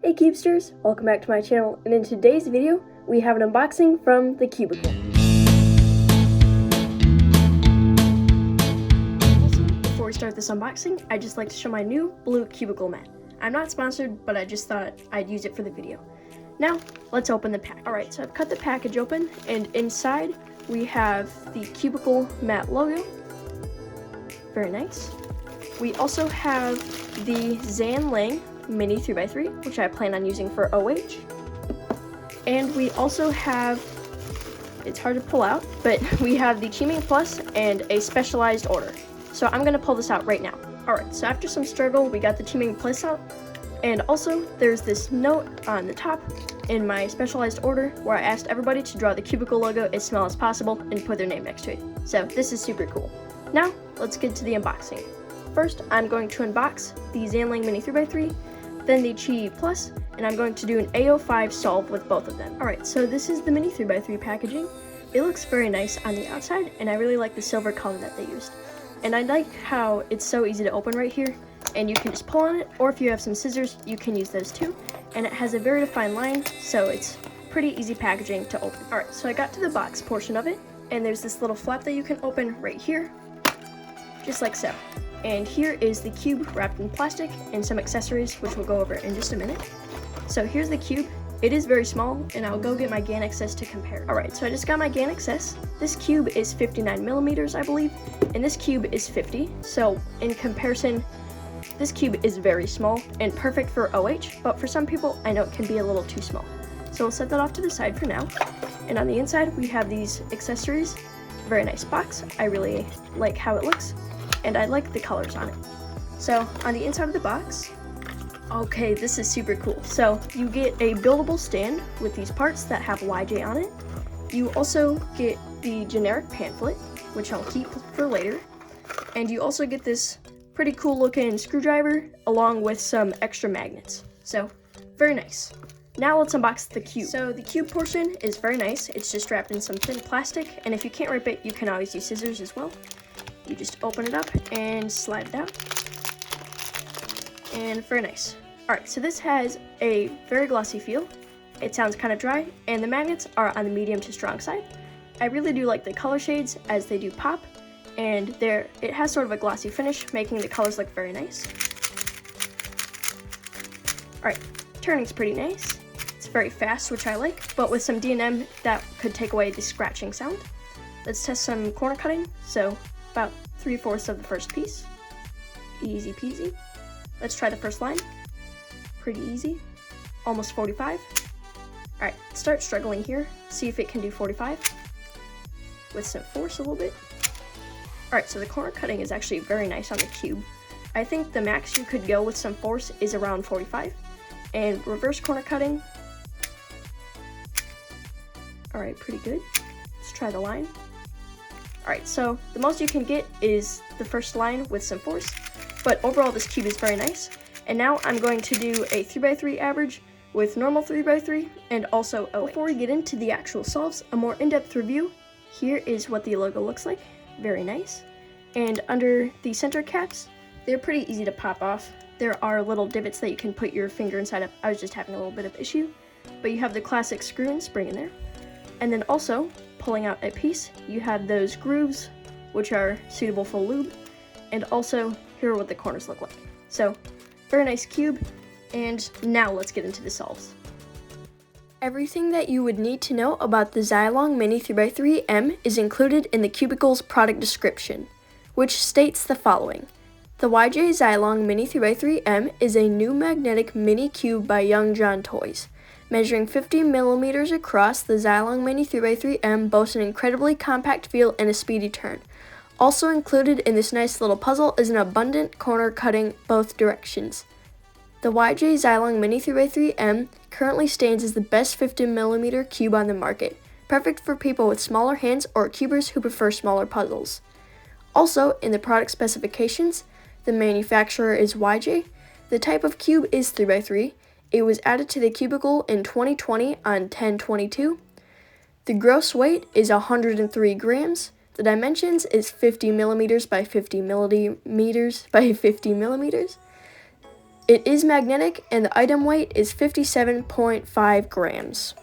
Hey Cubesters, welcome back to my channel, and in today's video, we have an unboxing from Thecubicle. Also, before we start this unboxing, I'd just like to show my new blue cubicle mat. I'm not sponsored, but I just thought I'd use it for the video. Now, let's open the pack. Alright, so I've cut the package open, and inside we have the cubicle mat logo. Very nice. We also have the Zhilong mini 3x3, which I plan on using for OH. And we also have, it's hard to pull out, but we have the Teaming Plus and a specialized order. So I'm gonna pull this out right now. Alright, so after some struggle, we got the Teaming Plus out. And also, there's this note on the top in my specialized order where I asked everybody to draw the cubicle logo as small as possible and put their name next to it. So this is super cool. Now, let's get to the unboxing. First, I'm going to unbox the Zhilong mini 3x3, then the Chi Plus, and I'm going to do an AO5 solve with both of them. Alright, so this is the mini 3x3 packaging. It looks very nice on the outside, and I really like the silver color that they used. And I like how it's so easy to open right here, and you can just pull on it, or if you have some scissors, you can use those too. And it has a very defined line, so it's pretty easy packaging to open. Alright, so I got to the box portion of it, and there's this little flap that you can open right here, just like so. And here is the cube wrapped in plastic and some accessories, which we'll go over in just a minute. So here's the cube. It is very small, and I'll go get my GAN XS to compare. Alright, so I just got my GAN XS. This cube is 59 millimeters, I believe, and this cube is 50. So in comparison, this cube is very small and perfect for OH, but for some people, I know it can be a little too small. So we'll set that off to the side for now. And on the inside, we have these accessories. Very nice box. I really like how it looks, and I like the colors on it. So on the inside of the box, okay, this is super cool. So you get a buildable stand with these parts that have YJ on it. You also get the generic pamphlet, which I'll keep for later. And you also get this pretty cool looking screwdriver along with some extra magnets. So very nice. Now let's unbox the cube. So the cube portion is very nice. It's just wrapped in some thin plastic, and if you can't rip it, you can always use scissors as well. You just open it up and slide it out. And very nice. Alright, so this has a very glossy feel. It sounds kind of dry, and the magnets are on the medium to strong side. I really do like the color shades as they do pop, and it has sort of a glossy finish, making the colors look very nice. Alright, turning's pretty nice. It's very fast, which I like, but with some D&M that could take away the scratching sound. Let's test some corner cutting. So about 3/4 of the first piece. Easy peasy. Let's try the first line. Pretty easy. Almost 45. Alright, start struggling here. See if it can do 45. With some force a little bit. Alright, so the corner cutting is actually very nice on the cube. I think the max you could go with some force is around 45. And reverse corner cutting. Alright, pretty good. Let's try the line. Alright, so the most you can get is the first line with some force, but overall this cube is very nice. And now I'm going to do a 3x3 average with normal 3x3 and also OH. Before we get into the actual solves, a more in-depth review, here is what the logo looks like. Very nice. And under the center caps, they're pretty easy to pop off. There are little divots that you can put your finger inside of. I was just having a little bit of issue, but you have the classic screw and spring in there. And then also, pulling out a piece, you have those grooves, which are suitable for lube, and also here are what the corners look like. So, very nice cube, and now let's get into the solves. Everything that you would need to know about the Zhilong Mini 3x3M is included in the Cubicle's product description, which states the following. The YJ Zhilong Mini 3x3M is a new magnetic mini cube by Young John Toys. Measuring 50 millimeters across, the Zhilong Mini 3x3M boasts an incredibly compact feel and a speedy turn. Also included in this nice little puzzle is an abundant corner cutting both directions. The YJ Zhilong Mini 3x3M currently stands as the best 50 millimeter cube on the market, perfect for people with smaller hands or cubers who prefer smaller puzzles. Also, in the product specifications, the manufacturer is YJ, the type of cube is 3x3, it was added to the Thecubicle in 2020 on 10/22. The gross weight is 103 grams. The dimensions is 50 millimeters by 50 millimeters by 50 millimeters. It is magnetic, and the item weight is 57.5 grams.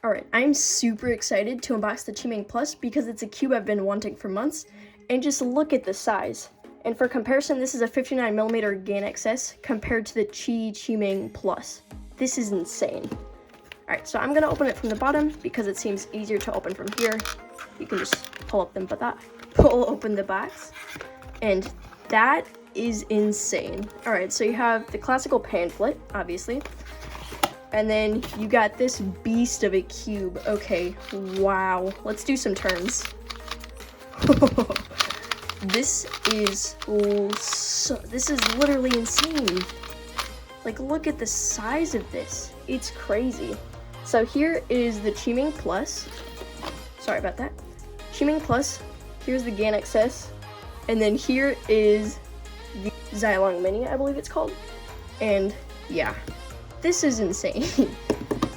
Alright, I'm super excited to unbox the Zhilong Plus because it's a cube I've been wanting for months, and just look at the size. And for comparison, this is a 59mm GAN XS compared to the Zhilong Plus. This is insane. Alright, so I'm going to open it from the bottom because it seems easier to open from here. You can just pull open the box, and that is insane. Alright, so you have the classical pamphlet, obviously. And then you got this beast of a cube. Okay, wow. Let's do some turns. This is literally insane. Like, look at the size of this. It's crazy. So here is the Zhilong Plus. Sorry about that. Zhilong Plus. Here's the GAN XS. And then here is the Zhilong Mini, I believe it's called. And yeah. This is insane.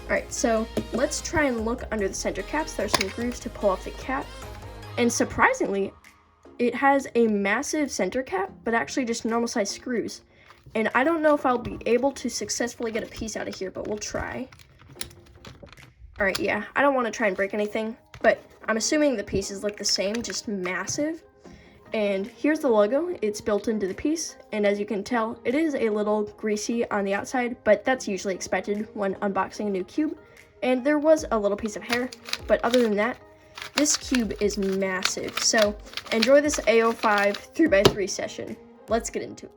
Alright, so let's try and look under the center caps. There's some grooves to pull off the cap. And surprisingly, it has a massive center cap, but actually just normal size screws. And I don't know if I'll be able to successfully get a piece out of here, but we'll try. Alright, yeah, I don't want to try and break anything, but I'm assuming the pieces look the same, just massive. And here's the logo. It's built into the piece, and as you can tell, it is a little greasy on the outside, but that's usually expected when unboxing a new cube. And there was a little piece of hair, but other than that, this cube is massive. So enjoy this AO5 3x3 session. Let's get into it.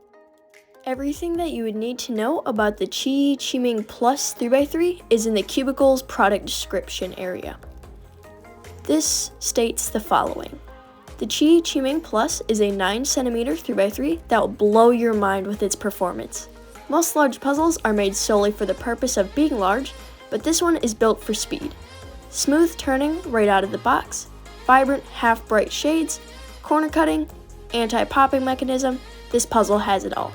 Everything that you would need to know about the Zhilong Plus 3x3 is in the Cubicle's product description area. This states the following. The Zhilong Plus is a 9cm 3x3 that will blow your mind with its performance. Most large puzzles are made solely for the purpose of being large, but this one is built for speed. Smooth turning right out of the box, vibrant half-bright shades, corner cutting, anti-popping mechanism, this puzzle has it all.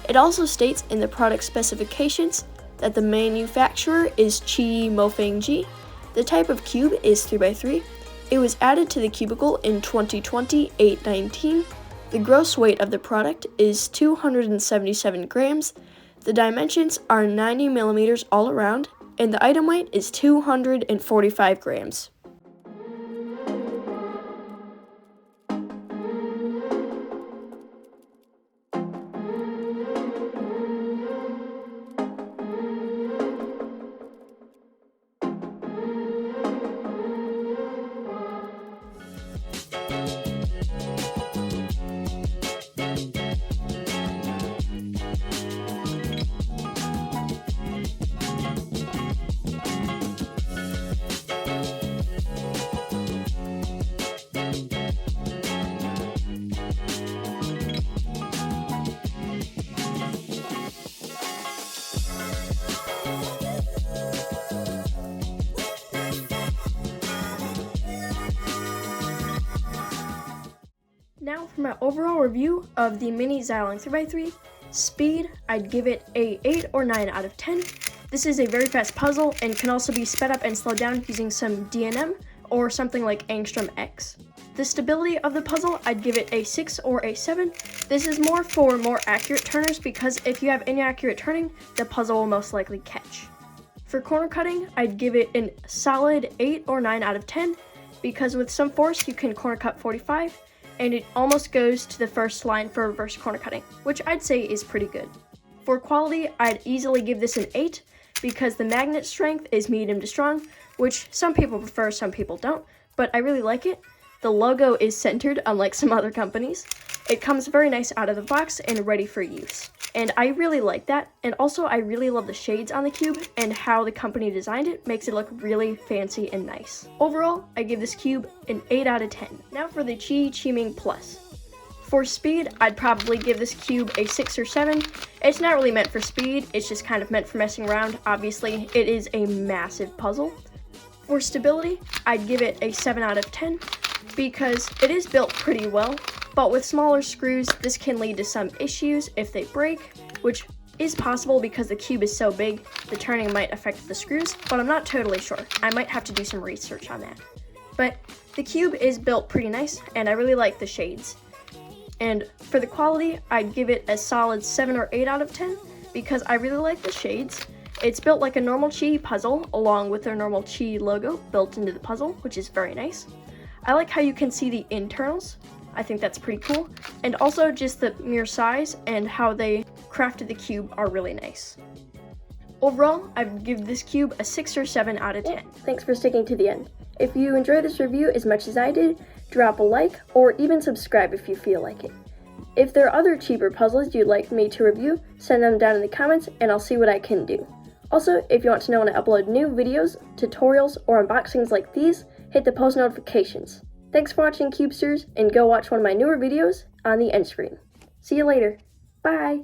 It also states in the product specifications that the manufacturer is Zhilong. The type of cube is 3x3. It was added to the Thecubicle in 2020-8/19. The gross weight of the product is 277 grams. The dimensions are 90mm all around, and the item weight is 245 grams. for my overall review of the mini Zhilong 3x3, speed, I'd give it a 8 or 9 out of 10. This is a very fast puzzle and can also be sped up and slowed down using some DNM or something like Angstrom X. The stability of the puzzle, I'd give it a 6 or a 7. This is more for more accurate turners because if you have inaccurate turning, the puzzle will most likely catch. For corner cutting, I'd give it a solid 8 or 9 out of 10 because with some force you can corner cut 45 and it almost goes to the first line for reverse corner cutting, which I'd say is pretty good. For quality, I'd easily give this an 8 because the magnet strength is medium to strong, which some people prefer, some people don't, but I really like it. The logo is centered, unlike some other companies. It comes very nice out of the box and ready for use. And I really like that. And also, I really love the shades on the cube and how the company designed it makes it look really fancy and nice. Overall, I give this cube an 8 out of 10. Now for the Qiming Plus. For speed, I'd probably give this cube a 6 or 7. It's not really meant for speed, it's just kind of meant for messing around. Obviously, it is a massive puzzle. For stability, I'd give it a 7 out of 10. Because it is built pretty well, but with smaller screws, this can lead to some issues if they break, which is possible because the cube is so big, the turning might affect the screws, but I'm not totally sure. I might have to do some research on that. But the cube is built pretty nice, and I really like the shades. And for the quality, I'd give it a solid 7 or 8 out of 10, because I really like the shades. It's built like a normal Qi puzzle, along with their normal Qi logo built into the puzzle, which is very nice. I like how you can see the internals. I think that's pretty cool. And also just the mere size and how they crafted the cube are really nice. Overall, I'd give this cube a 6 or 7 out of 10. Thanks for sticking to the end. If you enjoyed this review as much as I did, drop a like or even subscribe if you feel like it. If there are other cheaper puzzles you'd like me to review, send them down in the comments and I'll see what I can do. Also, if you want to know when I upload new videos, tutorials, or unboxings like these, hit the post notifications. Thanks for watching, Cubesters, and go watch one of my newer videos on the end screen. See you later. Bye!